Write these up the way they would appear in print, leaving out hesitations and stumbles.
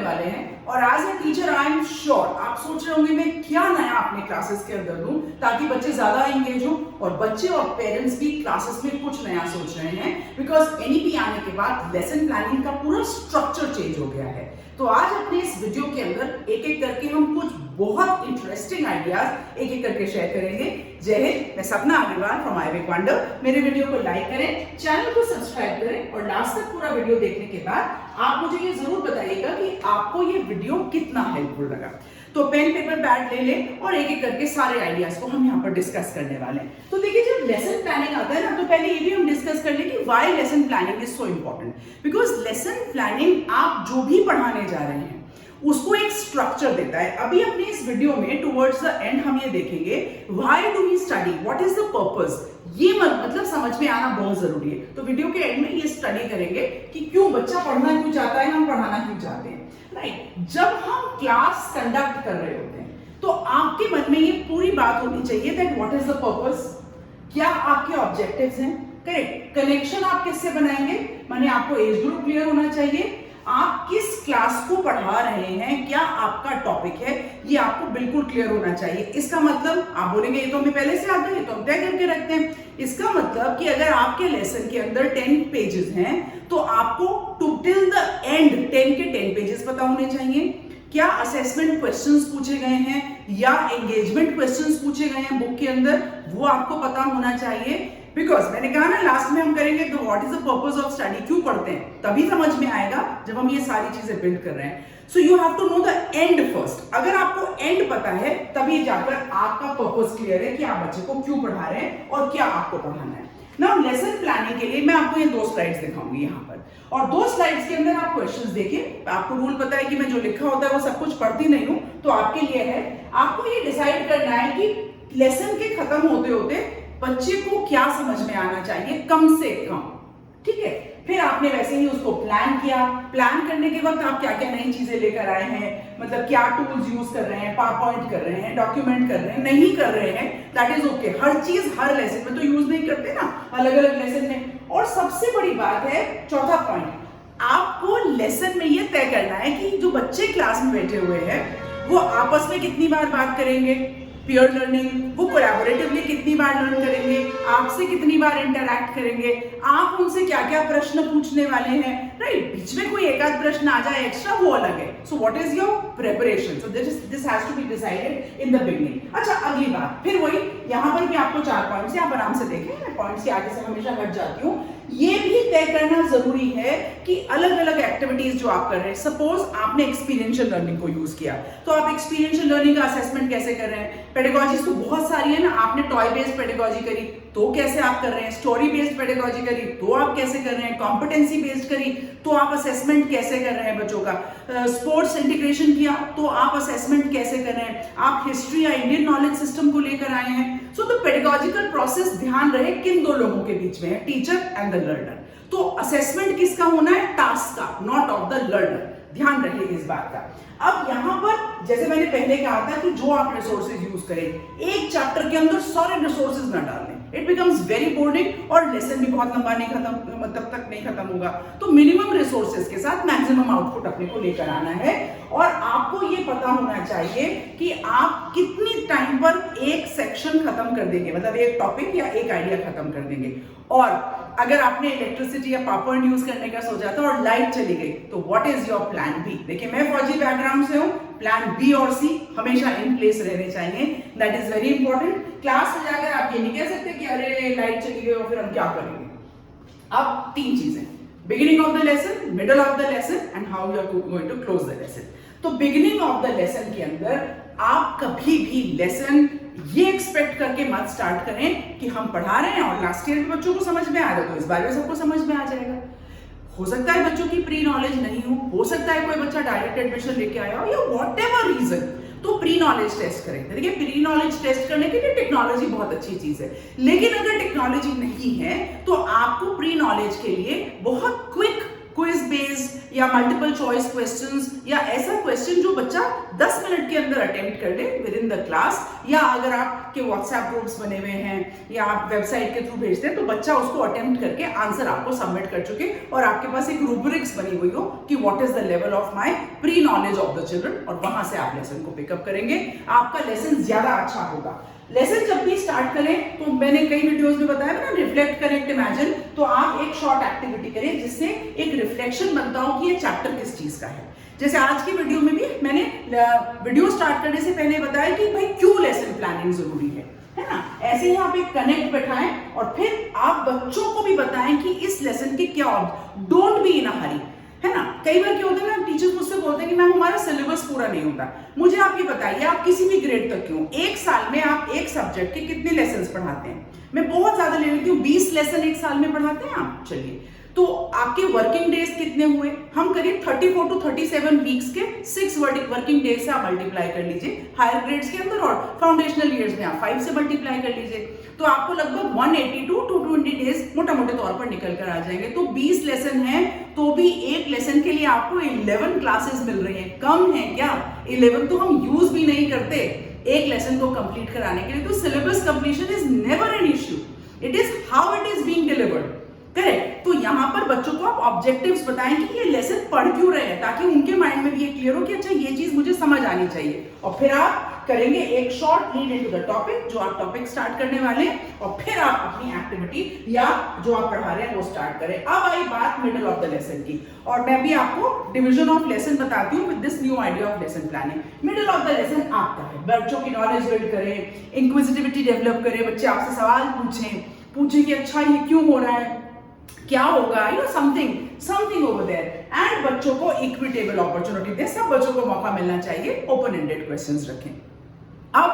वाले हैं। और as a teacher I am sure आप सोच रहे होंगे मैं क्या नया अपने क्लासेस के अंदर दूं ताकि बच्चे ज्यादा एंगेज हो, और बच्चे और पेरेंट्स भी क्लासेस में कुछ नया सोच रहे हैं, बिकॉज एनईपी आने के बाद लेसन प्लानिंग का पूरा स्ट्रक्चर चेंज हो गया है। तो आज अपने इस वीडियो के अंदर एक एक करके हम कुछ बहुत इंटरेस्टिंग आइडियाज एक एक करके शेयर करेंगे। जय हिंद, मैं सपना अग्रवाल फ्रॉम आईवेक वंडर। मेरे वीडियो को लाइक करें, चैनल को सब्सक्राइब करें और लास्ट तक पूरा वीडियो देखने के बाद आप मुझे ये जरूर बताइएगा कि आपको ये वीडियो कितना हेल्पफुल लगा। तो पेन पेपर पैड ले लें और एक एक करके सारे आइडियाज को हम यहाँ पर डिस्कस करने वाले हैं। तो देखिए, जब लेसन प्लानिंग आता है ना, तो पहले ये भी हम डिस्कस कर लें कि why lesson planning is so important. Because lesson planning आप जो भी पढ़ाने जा रहे हैं उसको एक स्ट्रक्चर देता है। अभी अपने इस वीडियो में टुवर्ड्स द एंड हम ये देखेंगे why do we study, what is the purpose. ये मतलब समझ में आना बहुत जरूरी है। तो वीडियो के एंड में ये स्टडी करेंगे कि क्यों बच्चा पढ़ना क्यों चाहता है, हम पढ़ाना क्यों चाहते हैं, राइट। जब हम क्लास कंडक्ट कर रहे होते हैं तो आपके मन में ये पूरी बात होनी चाहिए that what is the purpose, क्या आपके ऑब्जेक्टिव्स हैं, करेक्ट। कनेक्शन आप किससे बनाएंगे, माने आपको एज ग्रुप क्लियर होना चाहिए, आप किस क्लास को पढ़ा रहे हैं, क्या आपका टॉपिक है, ये आपको बिल्कुल क्लियर होना चाहिए। इसका मतलब आप बोलेंगे ये तो हमें पहले से आता है, ये तो हम तय करके रखते हैं। इसका मतलब कि अगर आपके लेसन के अंदर 10 पेजेस हैं तो आपको टू टिल द एंड 10 के 10 पेजेस पता होने चाहिए। क्या असेसमेंट क्वेश्चंस पूछे गए हैं या एंगेजमेंट क्वेश्चंस पूछे गए हैं बुक के अंदर, वो आपको पता होना चाहिए। बिकॉज मैंने कहा ना लास्ट में हम करेंगे तो what is the purpose of study, क्यों पढ़ते हैं, तभी समझ में आएगा जब हम ये सारी चीजें बिल्ड कर रहे हैं। So you have to know the end first. अगर आपको एंड पता है तभी जाकर आपका पर्पस क्लियर है कि आप बच्चे को क्यों पढ़ा रहे हैं और क्या आपको पढ़ाना है। नाउ लेसन प्लानिंग के लिए मैं आपको ये 2 स्लाइड्स दिखाऊंगी यहाँ पर, और 2 स्लाइड्स के अंदर आप क्वेश्चंस देखिए। आपको रूल पता है कि मैं जो लिखा होता है वो सब कुछ पढ़ती नहीं हूँ, तो आपके लिए है, आपको ये डिसाइड करना है कि लेसन के खत्म होते होते बच्चे को क्या समझ में आना चाहिए कम से कम, ठीक है। फिर आपने वैसे ही उसको प्लान किया। प्लान करने के वक्त आप क्या क्या नई चीजें लेकर आए हैं, मतलब क्या टूल्स यूज कर रहे हैं, पावरपॉइंट कर रहे हैं, डॉक्यूमेंट कर रहे हैं, नहीं कर रहे हैं, दैट इज ओके। हर चीज हर लेसन में तो यूज नहीं करते ना, अलग अलग लेसन में। और सबसे बड़ी बात है, चौथा पॉइंट, आपको लेसन में ये तय करना है कि जो बच्चे क्लास में बैठे हुए हैं वो आपस में कितनी बार बात करेंगे, पीयर लर्निंग, वो कोलैबोरेटिवली कितनी बार लर्न करेंगे, आपसे कितनी बार इंटरैक्ट करेंगे, आप उनसे क्या क्या प्रश्न पूछने वाले हैं, राइट। बीच में कोई एक आध प्रश्न आ जाए एक्स्ट्रा, वो अलग है। So what is your preparation, so this has to be decided in the beginning. अच्छा, अगली बात फिर वही, यहाँ पर भी आपको 4 पॉइंट्स, आप आराम से देखें, मैं पॉइंट्स के आगे से हमेशा हट जाती हूँ। ये भी तय करना जरूरी है कि अलग अलग एक्टिविटीज जो आप कर रहे हैं, सपोज आपने एक्सपीरियंशियल लर्निंग को यूज किया, तो आप एक्सपीरियंशियल लर्निंग का असेसमेंट कैसे कर रहे हैं। पेडागोजी तो बहुत सारी है ना, आपने टॉय बेस्ड पेडागोजी करी तो कैसे आप कर रहे हैं, स्टोरी बेस्ड पेडागोजी करी तो आप कैसे कर रहे हैं, कॉम्पिटेंसी बेस्ड करी तो आप असेसमेंट कैसे कर रहे हैं बच्चों का, स्पोर्ट्स इंटीग्रेशन किया तो आप असेसमेंट कैसे कर रहे हैं, आप हिस्ट्री या इंडियन नॉलेज सिस्टम को लेकर आए हैं। सो द पेडागोजिकल प्रोसेस ध्यान रहे किन 2 लोगों के बीच में है, टीचर एंड द लर्नर। तो असेसमेंट किसका होना है, टास्क का, नॉट ऑफ द लर्नर, ध्यान रखिए इस बात का। अब यहां पर जैसे मैंने पहले कहा था कि जो आप रिसोर्सेज यूज करें, एक चैप्टर के अंदर सारे रिसोर्सेज ना डालें, इट बिकम्स वेरी बोरिंग और लेसन भी बहुत लंबा नहीं खत्म, तब तक नहीं खत्म होगा। तो मिनिमम रिसोर्सेज के साथ मैक्सिमम आउटपुट अपने को लेकर आना है। और आपको ये पता होना चाहिए कि आप कितनी टाइम पर एक सेक्शन खत्म कर देंगे, मतलब एक टॉपिक या एक आइडिया खत्म कर देंगे। और अगर आपने इलेक्ट्रिसिटी या पावर पॉइंट यूज करने का सोचा था और लाइट चली गई, तो what is your plan B. देखिए, मैं फौजी बैकग्राउंड से हूं, प्लान बी और सी हमेशा इन प्लेस रहने चाहिए, that is very important. Class में जाकर आप ये नहीं कह सकते कि अरे लाइट चली गई और फिर हम क्या करेंगे। अब 3 चीजें, beginning of the lesson, middle of the lesson and how you are going to close the lesson. तो बिगिनिंग ऑफ द लेसन के अंदर आप कभी भी लेसन ये एक्सपेक्ट करके मत स्टार्ट करें कि हम पढ़ा रहे हैं और लास्ट ईयर के बच्चों को समझ में आ रहा है तो इस बार में सबको समझ में आ जाएगा। हो सकता है बच्चों की प्री नॉलेज नहीं हो सकता है कोई बच्चा डायरेक्ट एडमिशन लेके आया हो या व्हाटएवर रीजन, तो प्री नॉलेज टेस्ट करें। देखिए, प्री नॉलेज टेस्ट करने के लिए टेक्नोलॉजी बहुत अच्छी चीज है, लेकिन अगर टेक्नोलॉजी नहीं है तो आपको प्री नॉलेज के लिए बहुत क्विक क्विज बेस्ड या मल्टीपल चॉइस क्वेश्चंस या ऐसा क्वेश्चन जो बच्चा 10 मिनट के अंदर अटेम्प्ट कर ले विद इन द क्लास, या अगर आपके व्हाट्सएप ग्रुप्स बने हुए हैं या आप वेबसाइट के थ्रू भेजते हैं तो बच्चा उसको अटेम्प्ट करके आंसर आपको सबमिट कर चुके और आपके पास एक रूब्रिक्स बनी हुई हो कि what is the level of my pre knowledge of the children, और वहां से आप लेसन को पिकअप करेंगे, आपका लेसन ज्यादा अच्छा होगा। लेसन जब भी स्टार्ट करें तो मैंने कई वीडियोस में बताया ना, रिफ्लेक्ट, कनेक्ट, इमेजिन, तो आप एक शॉर्ट एक्टिविटी करें जिससे एक रिफ्लेक्शन बनता हो कि ये चैप्टर किस चीज का है। जैसे आज की वीडियो में भी मैंने वीडियो स्टार्ट करने से पहले बताया कि भाई क्यों लेसन प्लानिंग जरूरी है ना। ऐसे ही आप एक कनेक्ट बैठाएं और फिर आप बच्चों को भी बताएं कि इस लेसन के क्या, डोंट बी इन अ हरी, है ना। कई बार क्या होता है ना, टीचर्स मुझसे बोलते हैं कि मैम हमारा सिलेबस पूरा नहीं होता। मुझे आप ये बताइए, आप किसी भी ग्रेड तक क्यों, एक साल में आप एक सब्जेक्ट के कितने लेसन्स पढ़ाते हैं? मैं बहुत ज्यादा ले लेती हूँ, 20 लेसन एक साल में पढ़ाते हैं आप। चलिए, तो आपके वर्किंग डेज कितने हुए? हम करीब 34 टू 37 वीक्स के 6 वर्किंग डेज से आप मल्टीप्लाई कर लीजिए हायर ग्रेड्स के अंदर, और फाउंडेशनल ईयर्स में आप 5 से मल्टीप्लाई कर लीजिए, तो आपको लगभग 180 टू 220 डेज मोटा मोटे तौर पर निकल कर आ जाएंगे। तो 20 लेसन है तो भी एक लेसन के लिए आपको 11 क्लासेस मिल रही हैं। कम है क्या? 11 तो हम यूज भी नहीं करते एक लेसन को कंप्लीट कराने के लिए। तो syllabus completion is never an issue, it is how it is being delivered, correct. तो यहाँ पर बच्चों को आप ऑब्जेक्टिव्स बताएं कि ये लेसन पढ़ क्यों रहे हैं, ताकि उनके माइंड में भी ये क्लियर हो कि अच्छा ये चीज मुझे समझ आनी चाहिए। और फिर आप करेंगे एक short lead into the topic, जो आप टॉपिक स्टार्ट करने वाले हैं, और फिर आप अपनी एक्टिविटी या जो आप पढ़ा रहे हैं वो स्टार्ट करें। अब आई बात मिडिल ऑफ द लेसन की, और मैं भी आपको डिवीजन ऑफ लेसन बताती हूँ with this new idea of lesson planning. Middle of the lesson आपका है, बच्चों की नॉलेज बिल्ड करें, इंक्विजिटिविटी डेवलप करें, बच्चे आपसे सवाल पूछें कि अच्छा ये क्यों हो रहा है, क्या होगा, you know something over there, and बच्चों को इक्विटेबल अपॉर्चुनिटी दें, सब बच्चों को मौका मिलना चाहिए, ओपन एंडेड क्वेश्चंस रखें। अब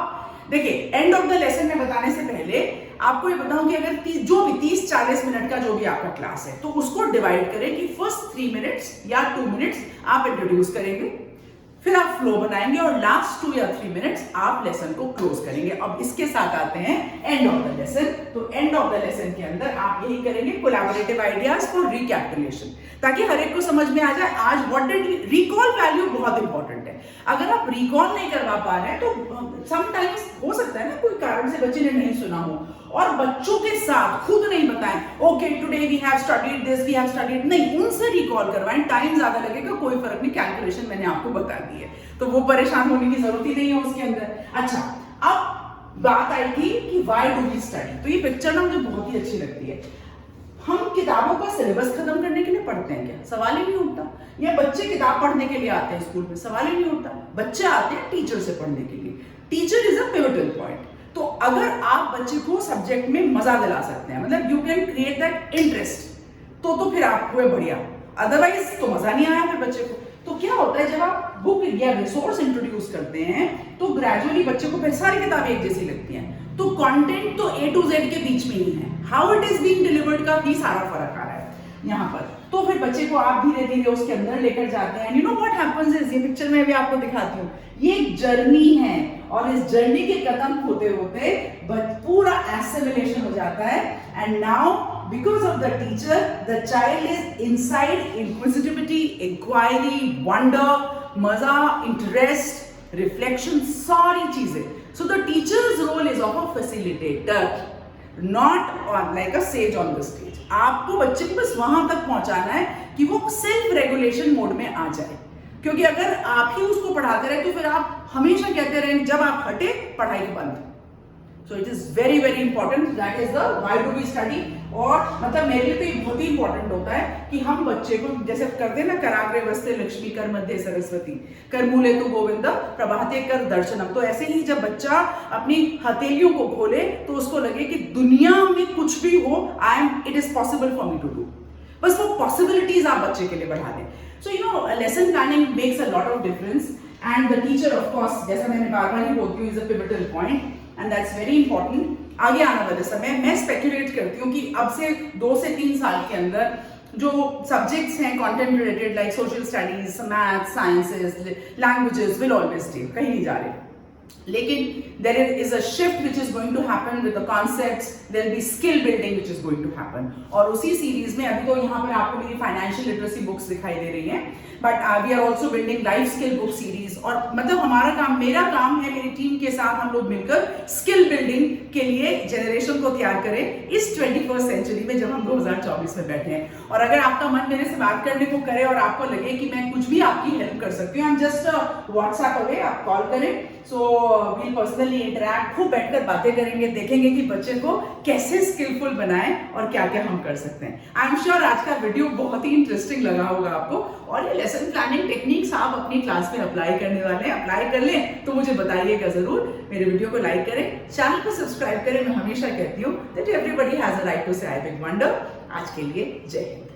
देखिए, एंड ऑफ द लेसन में बताने से पहले आपको ये बताऊं कि अगर जो भी 30-40 मिनट का जो भी आपका क्लास है, तो उसको डिवाइड करें कि फर्स्ट 3 मिनट्स या 2 मिनट्स आप इंट्रोड्यूस करेंगे, फिर आप फ्लो बनाएंगे, और लास्ट 2 या 3 मिनट्स आप लेसन को क्लोज करेंगे। अब इसके साथ आते हैं एंड ऑफ द लेसन। तो एंड ऑफ द लेसन के अंदर आप यही करेंगे, कोलैबोरेटिव आइडियाज फॉर रिकैपिटुलेशन, ताकि हर एक को समझ में आ जाए आज व्हाट डिड रिकॉल वैल्यू बहुत इंपॉर्टेंट है। अगर आप रिकॉल नहीं करवा पा रहे हैं तो समटाइम्स हो सकता है ना कोई कारण से बच्चे ने नहीं सुना हो, और बच्चों के साथ खुद नहीं बताएं okay today we have studied this, we have studied, नहीं, उनसे रिकॉल करवाएं। टाइम ज्यादा लगेगा, कोई फर्क नहीं, कैलकुलेशन मैंने आपको बता दी है, तो वो परेशान होने की जरूरत ही नहीं है उसके अंदर। अच्छा, अब बात आई थी कि व्हाई डू वी स्टडी, तो ये पिक्चर ना मुझे बहुत ही अच्छी लगती है। हम किताबों का सिलेबस खत्म करने के लिए पढ़ते हैं क्या? सवाल ही नहीं उठता। या बच्चे किताब पढ़ने के लिए आते हैं स्कूल में? सवाल ही नहीं उठता। बच्चे आते हैं टीचर से पढ़ने के लिए, teacher is a pivotal point. तो अगर आप बच्चे को सब्जेक्ट में मजा दिला सकते हैं, मतलब you can create that interest, तो फिर आप हुए बढ़िया, अदरवाइज तो मजा नहीं आया फिर बच्चे को। तो क्या होता है, जब आप बुक या रिसोर्स इंट्रोड्यूस करते हैं तो ग्रेजुअली बच्चे को फिर सारी किताबें एक जैसी लगती हैं। तो कंटेंट तो A to Z के बीच में ही है, how it is being delivered का भी सारा फर्क आ रहा है यहाँ पर। तो फिर बच्चे को आप धीरे धीरे उसके अंदर लेकर जाते हैं। You know what happens is, ये पिक्चर में भी आपको दिखाती हूँ, ये एक जर्नी है, और इस जर्नी के खत्म होते होते पूरा एसिमिलेशन हो जाता है। And now because of the teacher, the child is inside inquisitivity, inquiry, wonder, maza, interest, reflection, सारी चीजें। So the teacher's role is of a facilitator, not on like a sage on the stage. आपको बच्चे को बस वहां तक पहुंचाना है कि वो सेल्फ रेगुलेशन मोड में आ जाए, क्योंकि अगर आप ही उसको पढ़ाते रहे तो फिर आप हमेशा कहते रहेंगे जब आप हटे पढ़ाई बंद। So it is very very important, that is the why do we study। और मतलब मेरे लिए तो ये बहुत ही इंपॉर्टेंट होता है कि हम बच्चे को जैसे करते हैं ना, कराग्रे वस्ते लक्ष्मी कर मध्य सरस्वती, कर मूले तो गोविंद प्रभाते कर दर्शनम, तो ऐसे ही जब बच्चा अपनी हथेलियों को खोले तो उसको लगे कि दुनिया में कुछ भी हो, it is possible for me to do. बस वो पॉसिबिलिटीज आप बच्चे के लिए बढ़ा दें। So you know lesson planning makes a lot of difference, and the teacher of course, जैसा मैंने बार बार ही बोलती हूँ, is a pivotal point, and that's very important. आगे आने वाले समय मैं स्पेक्यूलेट करती हूँ कि अब से 2 से 3 साल के अंदर जो सब्जेक्ट्स हैं content related, like social studies, maths, sciences, languages, will always stay, कहीं नहीं जा रहे। लेकिन there is a shift which is going to happen with the concepts, there will be skill building which is going to happen. और उसी series में अभी तो यहाँ पर आपको मेरी फाइनेंशियल लिटरेसी बुक्स दिखाई दे रही हैं, but we are also building life skill book series. और मतलब हमारा काम, मेरा काम है मेरी टीम के साथ हम लोग मिलकर स्किल बिल्डिंग के लिए जनरेशन को तैयार करें इस 21st सेंचुरी में, जब हम 2024 में बैठे हैं। और अगर आपका मन मेरे से बात करने को करे और आपको लगे कि मैं कुछ भी आपकी हेल्प कर सकती हूँ, जस्ट व्हाट्सएप अवे, आप कॉल करें, सो वील पर्सनली इंटरैक्ट, खूब बैठकर बातें करेंगे, देखेंगे कि बच्चे को कैसे स्किलफुल बनाएं और क्या क्या हम कर सकते हैं। आई एम श्योर आज का वीडियो बहुत ही इंटरेस्टिंग लगा होगा आपको, और ये लेसन प्लानिंग टेक्निक्स आप अपनी क्लास में अप्लाई करने वाले हैं। अप्लाई कर लें तो मुझे बताइएगा जरूर। मेरे वीडियो को लाइक करें, चैनल को सब्सक्राइब करें। मैं हमेशा कहती हूँ that everybody has a right to say I big wonder. आज के लिए जय हिंद।